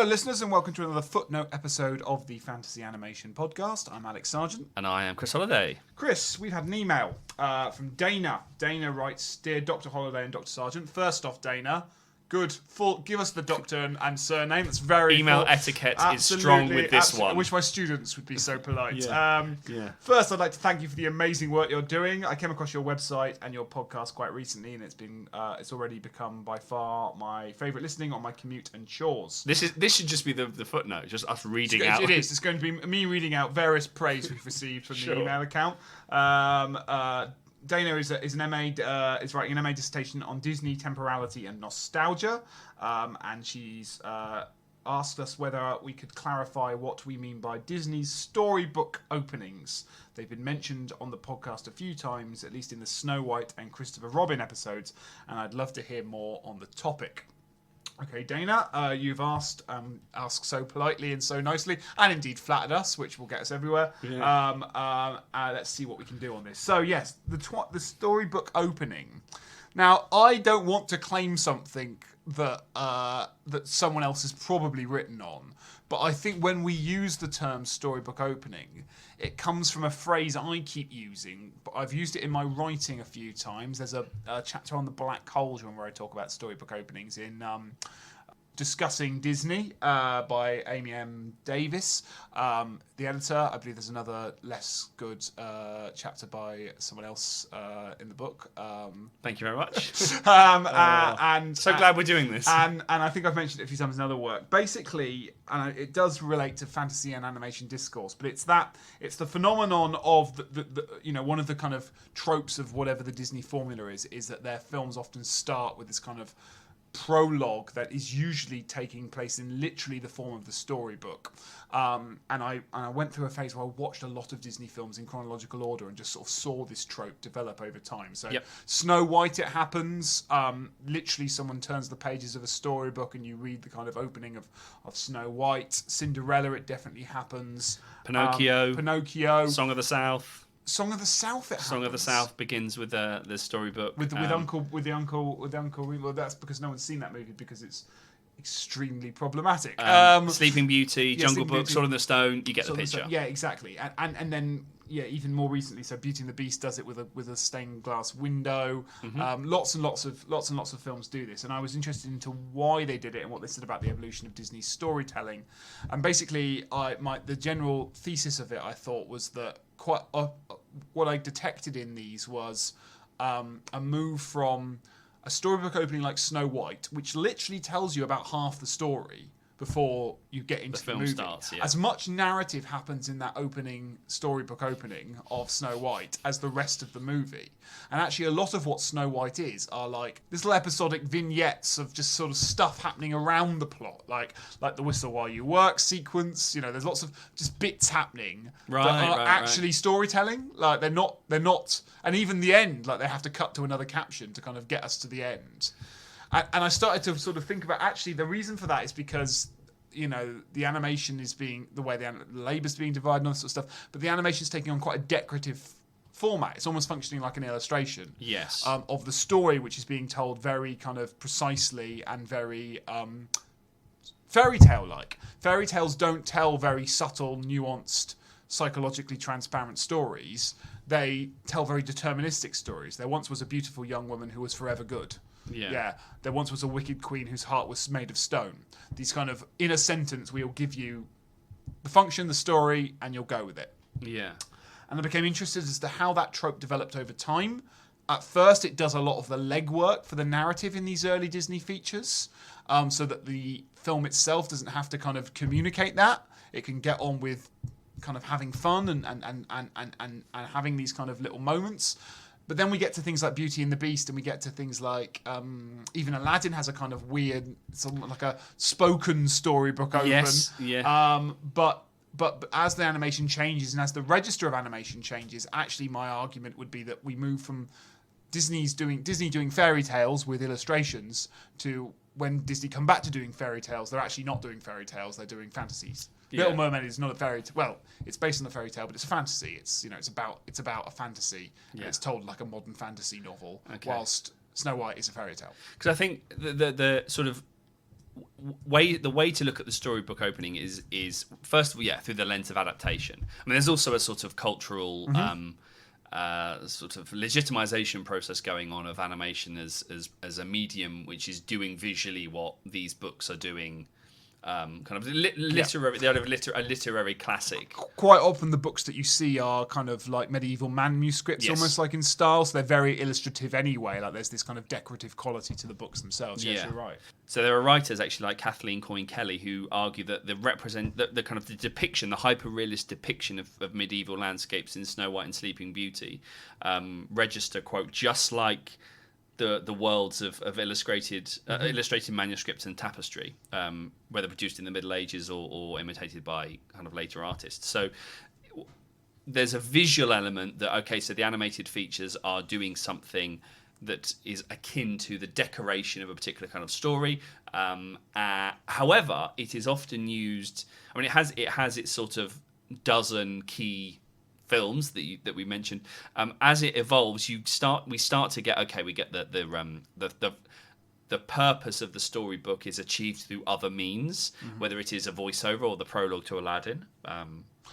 Hello, listeners, and welcome to another Footnote episode of the Fantasy Animation Podcast. I'm Alex Sargent. And I am Chris Holliday. Chris, we've had an email from Dana. Dana writes, Dear Dr. Holliday and Dr. Sargent, first off, Dana, give us the doctor and surname. That's very email etiquette is strong with this one. I wish my students would be so polite. Yeah. First, I'd like to thank you for the amazing work you're doing. I came across your website and your podcast quite recently, and it's already become by far my favourite listening on my commute and chores. This should just be the footnote, just us reading out. It is. It's going to be me reading out various praise we've received from the email account. Dana is writing an MA dissertation on Disney temporality and nostalgia, and she's asked us whether we could clarify what we mean by Disney's storybook openings. They've been mentioned on the podcast a few times, at least in the Snow White and Christopher Robin episodes, and I'd love to hear more on the topic. Okay, Dana, you've asked so politely and so nicely, and indeed flattered us, which will get us everywhere. Yeah. Let's see what we can do on this. So, yes, the storybook opening. Now, I don't want to claim something that someone else has probably written on, but I think when we use the term storybook opening, it comes from a phrase I keep using, but I've used it in my writing a few times. There's a chapter on the Black Cauldron where I talk about storybook openings in Discussing Disney by Amy M. Davis, the editor. I believe there's another less good chapter by someone else in the book. Thank you very much. And so glad we're doing this. And I think I've mentioned it a few times in other work. Basically, and it does relate to fantasy and animation discourse, but it's the phenomenon of the one of the kind of tropes of whatever the Disney formula is that their films often start with this kind of prologue that is usually taking place in literally the form of the storybook. And I went through a phase where I watched a lot of Disney films in chronological order and just sort of saw this trope develop over time. So Snow White, it happens. Literally someone turns the pages of a storybook and you read the kind of opening of Snow White. Cinderella, it definitely happens. Pinocchio. Song of the South. Song of the South. Song of the South begins with the storybook with Uncle. Well, that's because no one's seen that movie because it's extremely problematic. Sleeping Beauty, Jungle Book, Sword in the Stone. You get the picture. Yeah, exactly. And then even more recently, so Beauty and the Beast does it with a stained glass window. Mm-hmm. Lots and lots of films do this, and I was interested into why they did it and what they said about the evolution of Disney's storytelling. And basically, the general thesis of it, I thought, was that what I detected in these was a move from a storybook opening like Snow White, which literally tells you about half the story before you get into the film movie. Starts, yeah. As much narrative happens in that storybook opening of Snow White as the rest of the movie. And actually a lot of what Snow White is are like little episodic vignettes of just sort of stuff happening around the plot, like the Whistle While You Work sequence. There's lots of just bits happening that are actually storytelling. Like they're not, and even the end, like they have to cut to another caption to kind of get us to the end. And I started to sort of think about actually the reason for that is because the animation is being the way the labour's being divided and all that sort of stuff, but the animation's taking on quite a decorative format. It's almost functioning like an illustration. Yes. Of the story, which is being told very kind of precisely and very fairy tale-like. Fairy tales don't tell very subtle, nuanced, psychologically transparent stories. They tell very deterministic stories. There once was a beautiful young woman who was forever good. Yeah. There once was a wicked queen whose heart was made of stone. These kind of, in a sentence, we'll give you the function, the story, and you'll go with it. Yeah. And I became interested as to how that trope developed over time. At first, it does a lot of the legwork for the narrative in these early Disney features, so that the film itself doesn't have to kind of communicate that. It can get on with kind of having fun and having these kind of little moments. But then we get to things like Beauty and the Beast, and we get to things like even Aladdin has a kind of weird, like a spoken storybook open. Yes, yeah. But as the animation changes and as the register of animation changes, actually my argument would be that we move from Disney doing fairy tales with illustrations to when Disney come back to doing fairy tales, they're actually not doing fairy tales, they're doing fantasies. Yeah. Little Mermaid is not a fairy tale. Well, it's based on a fairy tale, but it's a fantasy. It's it's about a fantasy. Yeah. And it's told like a modern fantasy novel, whilst Snow White is a fairy tale. Because I think the sort of the way to look at the storybook opening is first of all, through the lens of adaptation. I mean, there's also a sort of cultural sort of legitimization process going on of animation as a medium which is doing visually what these books are doing. Kind of literary, they're a literary classic. Quite often, the books that you see are kind of like medieval manuscripts, almost like in style. So they're very illustrative anyway. Like there's this kind of decorative quality to the books themselves. Yes, you're right. So there are writers actually like Kathleen Coyne Kelly who argue that the kind of the depiction, the hyper-realist depiction of medieval landscapes in Snow White and Sleeping Beauty, register, quote, just like the worlds of illustrated manuscripts and tapestry, whether produced in the Middle Ages or imitated by kind of later artists. So there's a visual element that, so the animated features are doing something that is akin to the decoration of a particular kind of story. However, it is often used. I mean, it has its sort of dozen key films that we mentioned. As it evolves, we start to get we get the purpose of the storybook is achieved through other means, whether it is a voiceover or the prologue to Aladdin.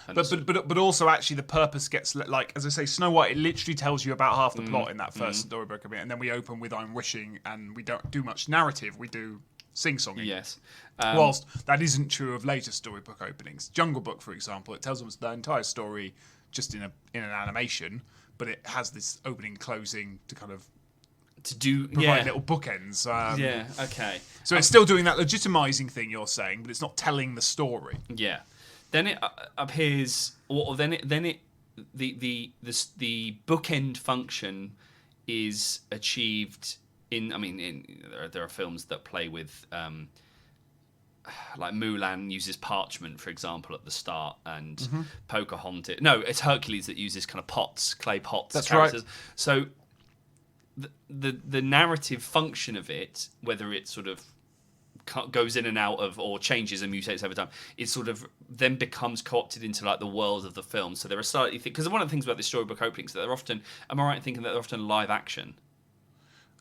But also actually the purpose gets, like, as I say, Snow White, it literally tells you about half the plot in that first storybook of it, and then we open with I'm Wishing, and we don't do much narrative, we do sing-songing. Yes. Whilst that isn't true of later storybook openings. Jungle Book, for example, it tells us the entire story just in an animation, but it has this opening and closing to kind of provide little bookends. So it's still doing that legitimizing thing you're saying, but it's not telling the story. Yeah. Then it appears, or then the bookend function is achieved in. I mean, there are films that play with. Like Mulan uses parchment, for example, at the start, and Pocahontas. No, it's Hercules that uses kind of clay pots. That's characters. right. So the narrative function of it, whether it sort of goes in and out of or changes and mutates over time, it sort of then becomes co-opted into like the world of the film. So there are slightly because one of the things about the storybook openings that they're often. Am I right in thinking that they're often live action?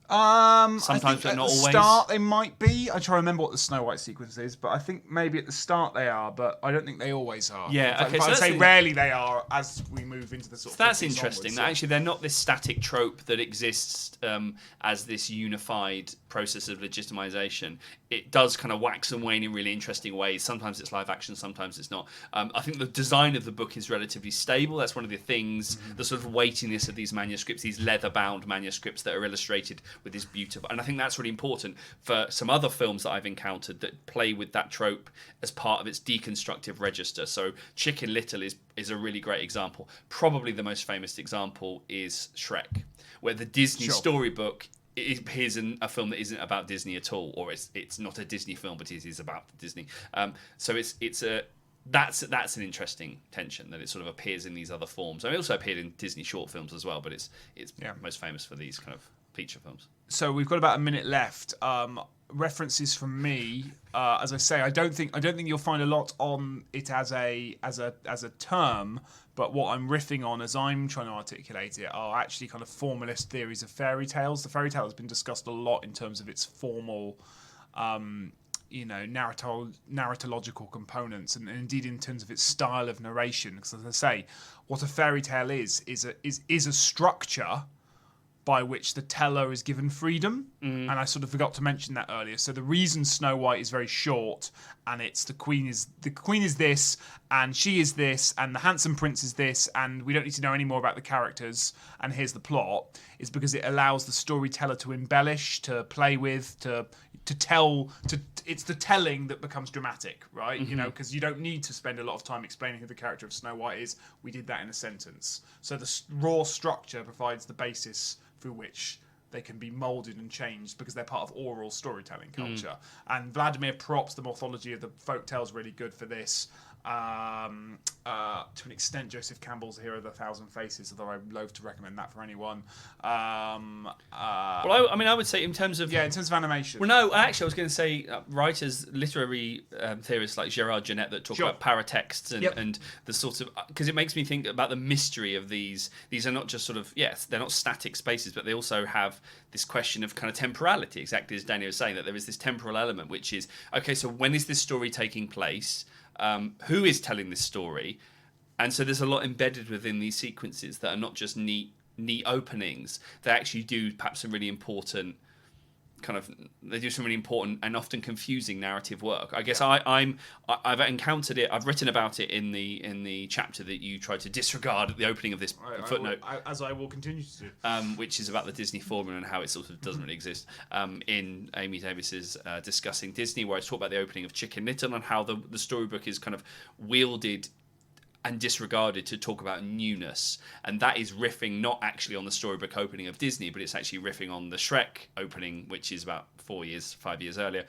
Sometimes, but not always. At the start, they might be. I try to remember what the Snow White sequence is, but I think maybe at the start they are, but I don't think they always are. Yeah, okay. I'd say rarely they are as we move into the sort of. That's interesting. That actually they're not this static trope that exists as this unified process of legitimization. It does kind of wax and wane in really interesting ways. Sometimes it's live action, sometimes it's not. I think the design of the book is relatively stable. That's one of the things, the sort of weightiness of these manuscripts, these leather-bound manuscripts that are illustrated with this beautiful. And I think that's really important for some other films that I've encountered that play with that trope as part of its deconstructive register. So Chicken Little is a really great example. Probably the most famous example is Shrek, where the Disney storybook it appears in a film that isn't about Disney at all, or it's not a Disney film, but it is about Disney. So that's an interesting tension that it sort of appears in these other forms. I mean, it also appeared in Disney short films as well, but it's most famous for these kind of feature films. So we've got about a minute left. References from me, as I say, I don't think you'll find a lot on it as a term. But what I'm riffing on as I'm trying to articulate it are actually kind of formalist theories of fairy tales. The fairy tale has been discussed a lot in terms of its formal, narratological components, and indeed in terms of its style of narration. Because as I say, what a fairy tale is a structure by which the teller is given freedom. And I sort of forgot to mention that earlier. So the reason Snow White is very short, and it's the queen is this, and she is this, and the handsome prince is this, and we don't need to know any more about the characters, and here's the plot, is because it allows the storyteller to embellish, to play with, to tell, it's the telling that becomes dramatic, right? You know, because you don't need to spend a lot of time explaining who the character of Snow White is. We did that in a sentence. So the raw structure provides the basis through which they can be moulded and changed because they're part of oral storytelling culture. And Vladimir Prop's The Morphology of the Folk Tale is really good for this. To an extent, Joseph Campbell's Here Are the Thousand Faces, although I'm loath to recommend that for anyone. Well, I would say in terms of animation. Well, no, actually, I was going to say writers, literary theorists like Gérard Genette that talk about paratexts and the sort of, because it makes me think about the mystery of these. These are not just sort of they're not static spaces, but they also have this question of kind of temporality, exactly as Daniel was saying, that there is this temporal element, which is okay. So when is this story taking place? Who is telling this story? And so there's a lot embedded within these sequences that are not just neat openings. They actually do perhaps some really important they do some really important and often confusing narrative work. I guess I've encountered it. I've written about it in the chapter that you tried to disregard at the opening of this footnote, as I will continue to do, which is about the Disney formula and how it sort of doesn't really exist. In Amy Davis's Discussing Disney, where I talk about the opening of Chicken Little and how the storybook is kind of wielded and disregarded to talk about newness, and that is riffing not actually on the storybook opening of Disney, but it's actually riffing on the Shrek opening, which is about 5 years earlier.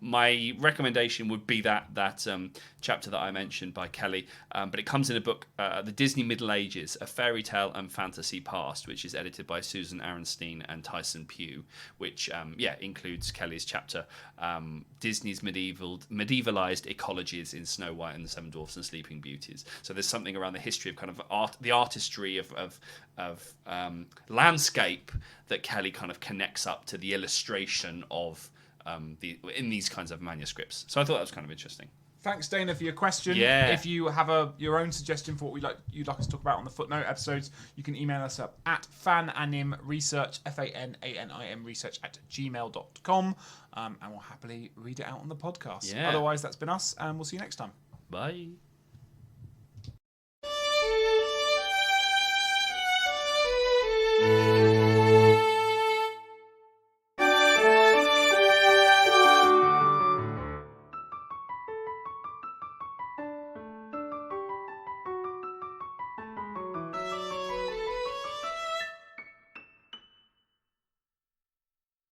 My recommendation would be that chapter that I mentioned by Kelly, but it comes in a book, The Disney Middle Ages, A Fairy Tale and Fantasy Past, which is edited by Susan Aronstein and Tyson Pugh, which includes Kelly's chapter, Disney's medievalized ecologies in Snow White and the Seven Dwarfs and Sleeping Beauties. So there's something around the history of kind of the artistry of landscape that Kelly kind of connects up to the illustration of in these kinds of manuscripts. So I thought that was kind of interesting. Thanks, Dana, for your question. Yeah. If you have your own suggestion for what you'd like us to talk about on the Footnote episodes, you can email us up at fananimresearch, FANANIM research@gmail.com, and we'll happily read it out on the podcast. Yeah. Otherwise, that's been us, and we'll see you next time. Bye. Thank you.